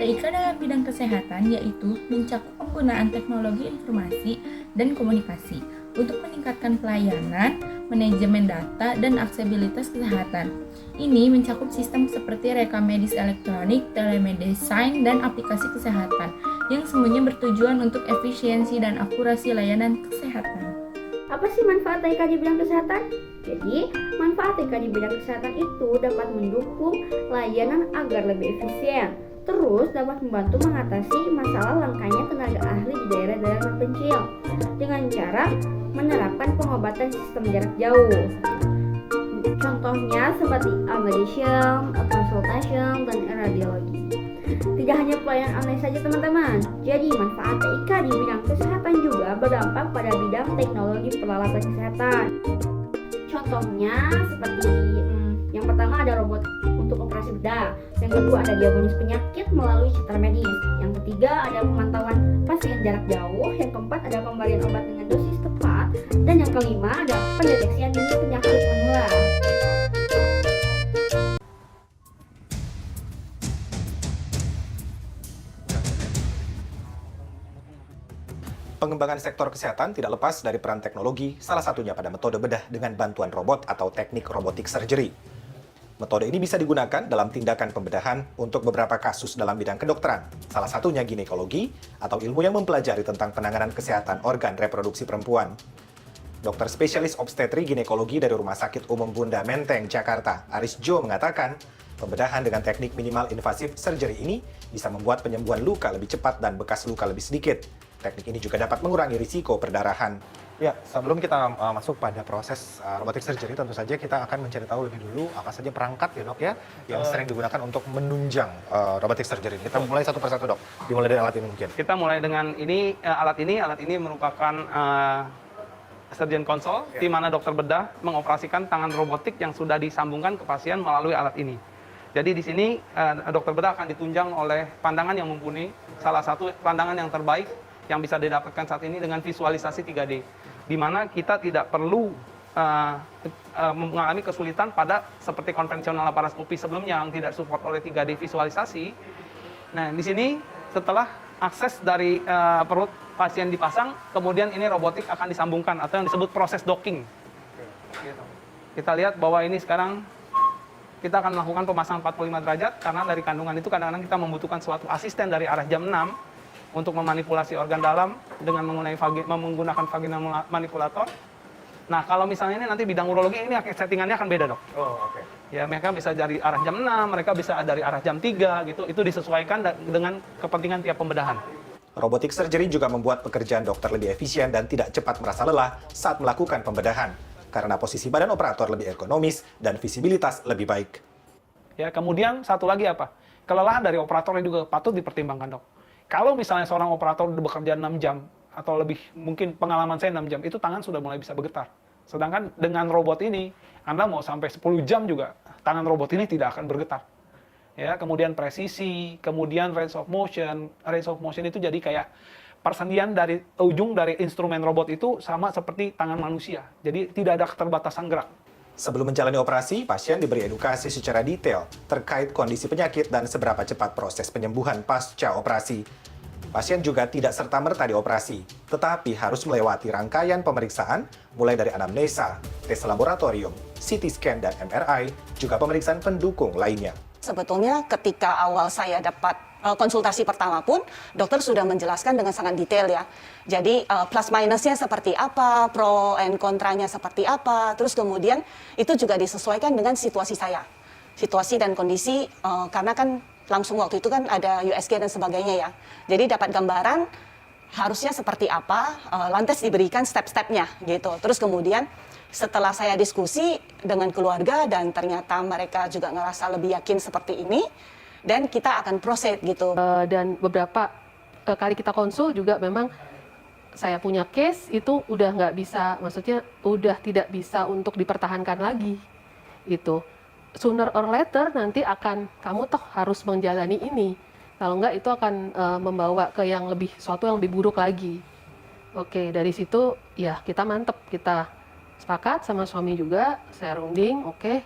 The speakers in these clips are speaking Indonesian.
TIK dalam bidang kesehatan yaitu mencakup penggunaan teknologi informasi dan komunikasi untuk meningkatkan pelayanan, manajemen data, dan aksesibilitas kesehatan. Ini mencakup sistem seperti rekam medis elektronik, telemedicine, dan aplikasi kesehatan yang semuanya bertujuan untuk efisiensi dan akurasi layanan kesehatan. Apa sih manfaat TIK di bidang kesehatan? Jadi, manfaat TIK di bidang kesehatan itu dapat mendukung layanan agar lebih efisien, terus dapat membantu mengatasi masalah langkanya tenaga ahli di daerah-daerah terpencil dengan cara menerapkan pengobatan sistem jarak jauh. Contohnya seperti telemedicine, consultation, dan radiologi. Tidak hanya pelayanan online saja teman-teman, jadi manfaat TIK di bidang kesehatan juga berdampak pada bidang teknologi peralatan kesehatan. Contohnya seperti yang pertama ada robot untuk operasi bedah, yang kedua ada diagnosis penyakit melalui citra medis, yang ketiga ada pemantauan pasien jarak jauh, yang keempat ada pemberian obat dengan dosis tepat, dan yang kelima ada pendeteksian dini penyakit menular. Pengembangan sektor kesehatan tidak lepas dari peran teknologi, salah satunya pada metode bedah dengan bantuan robot atau teknik robotic surgery. Metode ini bisa digunakan dalam tindakan pembedahan untuk beberapa kasus dalam bidang kedokteran, salah satunya ginekologi atau ilmu yang mempelajari tentang penanganan kesehatan organ reproduksi perempuan. Dokter spesialis obstetri ginekologi dari Rumah Sakit Umum Bunda Menteng, Jakarta, Aris Jo mengatakan, pembedahan dengan teknik minimal invasif surgery ini bisa membuat penyembuhan luka lebih cepat dan bekas luka lebih sedikit. Teknik ini juga dapat mengurangi risiko perdarahan. Ya, sebelum kita masuk pada proses robotic surgery, tentu saja kita akan mencari tahu lebih dulu apa saja perangkat ya dok ya, yang sering digunakan untuk menunjang robotic surgery. Kita mulai satu persatu dok, dimulai dari alat ini mungkin. Kita mulai dengan ini, alat ini merupakan surgeon console, di mana dokter bedah mengoperasikan tangan robotik yang sudah disambungkan ke pasien melalui alat ini. Jadi di sini dokter bedah akan ditunjang oleh pandangan yang mumpuni, salah satu pandangan yang terbaik yang bisa didapatkan saat ini dengan visualisasi 3D, di mana kita tidak perlu mengalami kesulitan pada seperti konvensional laparoskopi sebelumnya yang tidak support oleh 3D visualisasi. Nah, di sini setelah akses dari perut pasien dipasang, kemudian ini robotik akan disambungkan atau yang disebut proses docking. Kita lihat bahwa ini sekarang kita akan melakukan pemasangan 45 derajat karena dari kandungan itu kadang-kadang kita membutuhkan suatu asisten dari arah jam 6 untuk memanipulasi organ dalam dengan menggunakan vaginal manipulator. Nah, kalau misalnya ini nanti bidang urologi, ini settingannya akan beda dok. Oh, oke. Ya, mereka bisa dari arah jam 6, mereka bisa dari arah jam 3 gitu. Itu disesuaikan dengan kepentingan tiap pembedahan. Robotic surgery juga membuat pekerjaan dokter lebih efisien dan tidak cepat merasa lelah saat melakukan pembedahan, karena posisi badan operator lebih ergonomis dan visibilitas lebih baik. Ya, kemudian satu lagi apa? Kelelahan dari operatornya juga patut dipertimbangkan dok. Kalau misalnya seorang operator bekerja 6 jam, atau lebih, mungkin pengalaman saya 6 jam, itu tangan sudah mulai bisa bergetar. Sedangkan dengan robot ini, Anda mau sampai 10 jam juga, tangan robot ini tidak akan bergetar. Ya, kemudian presisi, kemudian range of motion. Range of motion itu jadi kayak persendian dari ujung dari instrumen robot itu sama seperti tangan manusia. Jadi tidak ada keterbatasan gerak. Sebelum menjalani operasi, pasien diberi edukasi secara detail terkait kondisi penyakit dan seberapa cepat proses penyembuhan pasca operasi. Pasien juga tidak serta-merta dioperasi, tetapi harus melewati rangkaian pemeriksaan mulai dari anamnesa, tes laboratorium, CT scan dan MRI, juga pemeriksaan pendukung lainnya. Sebetulnya ketika awal saya dapat konsultasi pertama pun, dokter sudah menjelaskan dengan sangat detail ya. Jadi plus minusnya seperti apa, pro and kontranya seperti apa, terus kemudian itu juga disesuaikan dengan situasi saya. Situasi dan kondisi, karena kan langsung waktu itu kan ada USG dan sebagainya ya. Jadi dapat gambaran harusnya seperti apa, lantas diberikan step-stepnya gitu. Terus kemudian setelah saya diskusi dengan keluarga dan ternyata mereka juga ngerasa lebih yakin seperti ini, dan kita akan proceed gitu. Dan beberapa kali kita konsul juga memang saya punya case itu udah nggak bisa, maksudnya udah tidak bisa untuk dipertahankan lagi gitu. Sooner or later nanti akan kamu toh harus menjalani ini. Kalau nggak itu akan membawa ke yang lebih suatu yang lebih buruk lagi. Oke, dari situ ya kita mantep, kita sepakat sama suami juga, saya runding, oke,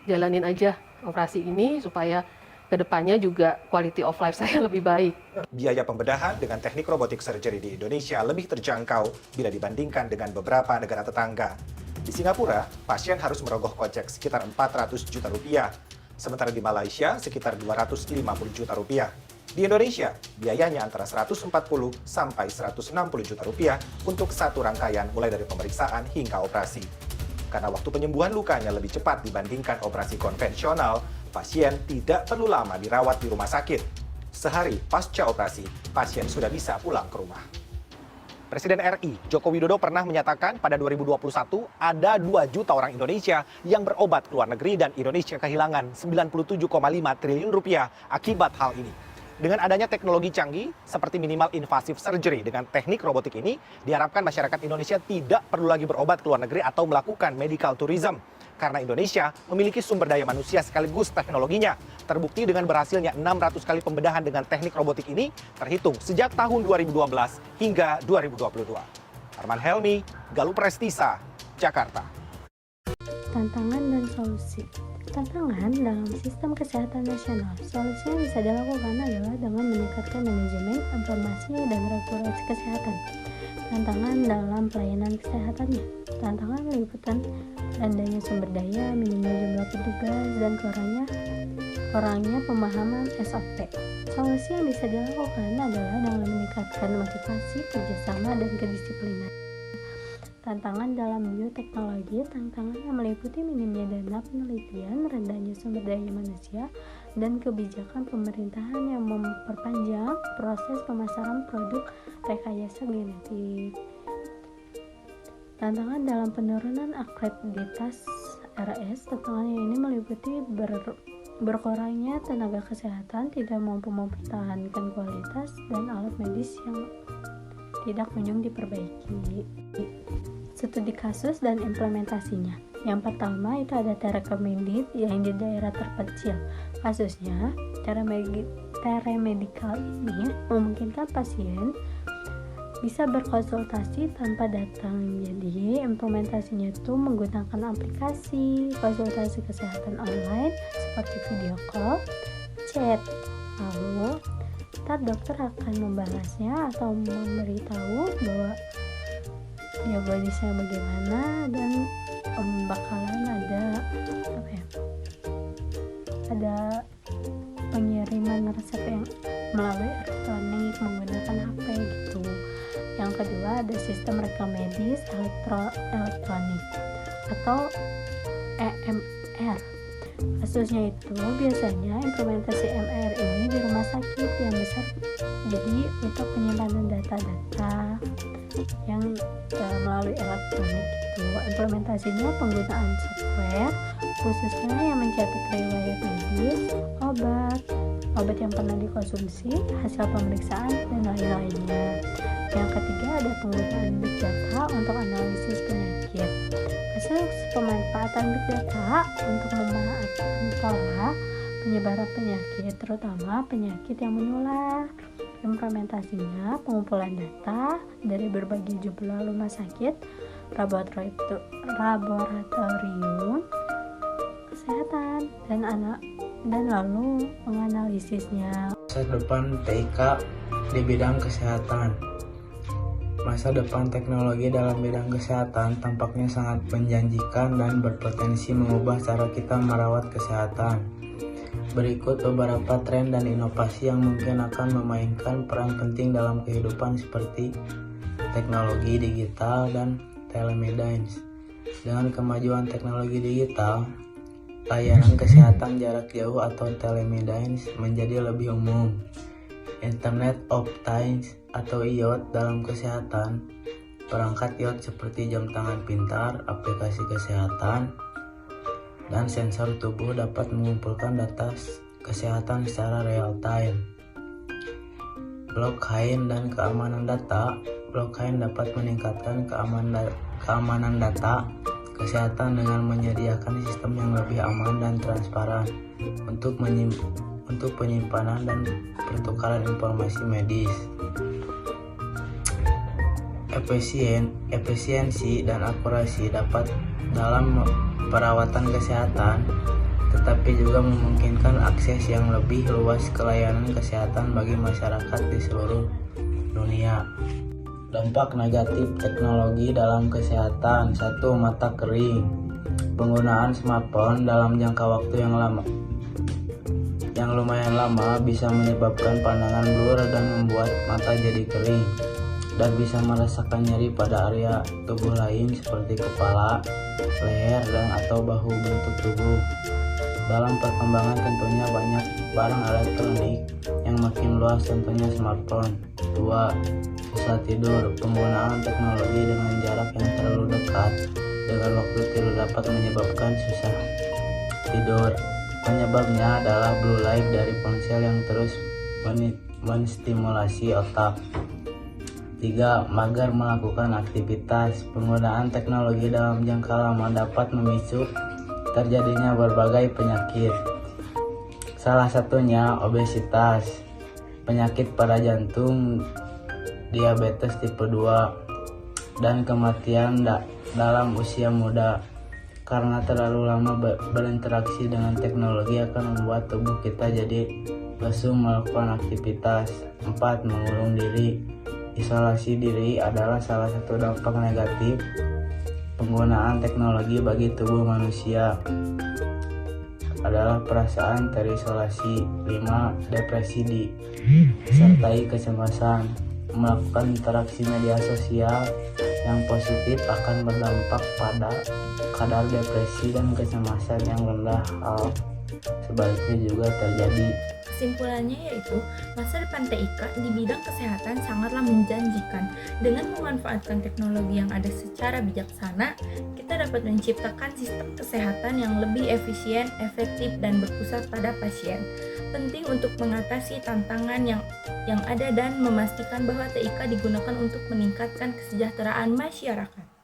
jalanin aja operasi ini supaya kedepannya juga quality of life saya lebih baik. Biaya pembedahan dengan teknik robotik surgery di Indonesia lebih terjangkau bila dibandingkan dengan beberapa negara tetangga. Di Singapura, pasien harus merogoh kocek sekitar 400 juta rupiah, sementara di Malaysia sekitar 250 juta rupiah. Di Indonesia, biayanya antara 140 sampai 160 juta rupiah untuk satu rangkaian mulai dari pemeriksaan hingga operasi. Karena waktu penyembuhan lukanya lebih cepat dibandingkan operasi konvensional, pasien tidak perlu lama dirawat di rumah sakit. Sehari pasca operasi, pasien sudah bisa pulang ke rumah. Presiden RI Joko Widodo pernah menyatakan pada 2021 ada 2 juta orang Indonesia yang berobat ke luar negeri dan Indonesia kehilangan 97,5 triliun rupiah akibat hal ini. Dengan adanya teknologi canggih seperti minimal invasive surgery dengan teknik robotik ini, diharapkan masyarakat Indonesia tidak perlu lagi berobat ke luar negeri atau melakukan medical tourism. Karena Indonesia memiliki sumber daya manusia sekaligus teknologinya. Terbukti dengan berhasilnya 600 kali pembedahan dengan teknik robotik ini terhitung sejak tahun 2012 hingga 2022. Arman Helmi, Galuh Prestisa, Jakarta. Tantangan dan solusi. Tantangan dalam sistem kesehatan nasional. Solusi yang bisa dilakukan adalah dengan meningkatkan manajemen informasi dan regulasi kesehatan. Tantangan dalam pelayanan kesehatannya. Tantangan meliputan rendahnya sumber daya, minimnya jumlah petugas, dan kurangnya pemahaman SOP. Solusi yang bisa dilakukan adalah dengan meningkatkan motivasi, kerjasama, dan kedisiplinan. Tantangan dalam bioteknologi. Tantangan yang meliputi minimnya dana penelitian, rendahnya sumber daya manusia, dan kebijakan pemerintahan yang memperpanjang proses pemasaran produk rekayasa genetik. Tantangan dalam penurunan akreditas RS. Tantangan ini meliputi berkurangnya tenaga kesehatan, tidak mampu mempertahankan kualitas, dan alat medis yang tidak kunjung diperbaiki. Studi kasus dan implementasinya. Yang pertama itu ada telemedicine yang di daerah terpencil. Kasusnya, telemedicine ini memungkinkan pasien bisa berkonsultasi tanpa datang. Jadi implementasinya itu menggunakan aplikasi konsultasi kesehatan online seperti video call, chat. Lalu ntar dokter akan membahasnya atau memberitahu bahwa diagnosisnya bagaimana dan bakalan ada pengiriman resep yang melalui elektronik menggunakan HP gitu. Yang kedua ada sistem rekam medis elektronik atau EMR. Kasusnya itu biasanya implementasi MR ini di rumah sakit yang besar, jadi untuk penyimpanan data-data yang melalui elektronik itu. Implementasinya penggunaan software khususnya yang mencatat riwayat medis, obat yang pernah dikonsumsi, hasil pemeriksaan, dan lain-lainnya. Yang ketiga ada penggunaan big data untuk analisis penyakit. Hasil pemanfaatan big data untuk memanfaatkan pola penyebaran penyakit, terutama penyakit yang menular. Implementasinya pengumpulan data dari berbagai jumlah rumah sakit, laboratorium kesehatan, dan lalu menganalisisnya. Masa depan TIK di bidang kesehatan. Masa depan teknologi dalam bidang kesehatan tampaknya sangat menjanjikan dan berpotensi mengubah cara kita merawat kesehatan. Berikut beberapa tren dan inovasi yang mungkin akan memainkan peran penting dalam kehidupan seperti teknologi digital dan telemedicine. Dengan kemajuan teknologi digital, layanan kesehatan jarak jauh atau telemedicine menjadi lebih umum. Internet of Things atau IoT dalam kesehatan, perangkat IoT seperti jam tangan pintar, aplikasi kesehatan, dan sensor tubuh dapat mengumpulkan data kesehatan secara real time. Blockchain dan keamanan data. Blockchain dapat meningkatkan keamanan data kesehatan dengan menyediakan sistem yang lebih aman dan transparan untuk penyimpanan dan pertukaran informasi medis. Efisiensi dan akurasi dapat dalam perawatan kesehatan. tetapi juga memungkinkan akses yang lebih luas ke layanan kesehatan bagi masyarakat di seluruh dunia. Dampak negatif teknologi dalam kesehatan. 1. Mata kering. Penggunaan smartphone dalam jangka waktu yang lumayan lama bisa menyebabkan pandangan blur dan membuat mata jadi kering, dan bisa merasakan nyeri pada area tubuh lain seperti kepala, leher, dan atau bahu bentuk tubuh. Dalam perkembangan tentunya banyak barang elektronik yang makin luas, tentunya smartphone. 2. Susah tidur. Penggunaan teknologi dengan jarak yang terlalu dekat dengan waktu tidur dapat menyebabkan susah tidur. Penyebabnya adalah blue light dari ponsel yang terus menstimulasi otak. 3. Mager melakukan aktivitas. Penggunaan teknologi dalam jangka lama dapat memicu terjadinya berbagai penyakit. Salah satunya obesitas, penyakit pada jantung, diabetes tipe 2, dan kematian dalam usia muda. Karena terlalu lama berinteraksi dengan teknologi akan membuat tubuh kita jadi lesu melakukan aktivitas. 4. Mengurung diri. Isolasi diri adalah salah satu dampak negatif penggunaan teknologi bagi tubuh manusia. Adalah perasaan terisolasi. 5. Depresi disertai kecemasan. Melakukan interaksi media sosial yang positif akan berdampak pada kadar depresi dan kecemasan yang rendah. Hal sebaliknya juga terjadi. Kesimpulannya yaitu, masa depan TIK di bidang kesehatan sangatlah menjanjikan. Dengan memanfaatkan teknologi yang ada secara bijaksana, kita dapat menciptakan sistem kesehatan yang lebih efisien, efektif, dan berpusat pada pasien. Penting untuk mengatasi tantangan yang ada dan memastikan bahwa TIK digunakan untuk meningkatkan kesejahteraan masyarakat.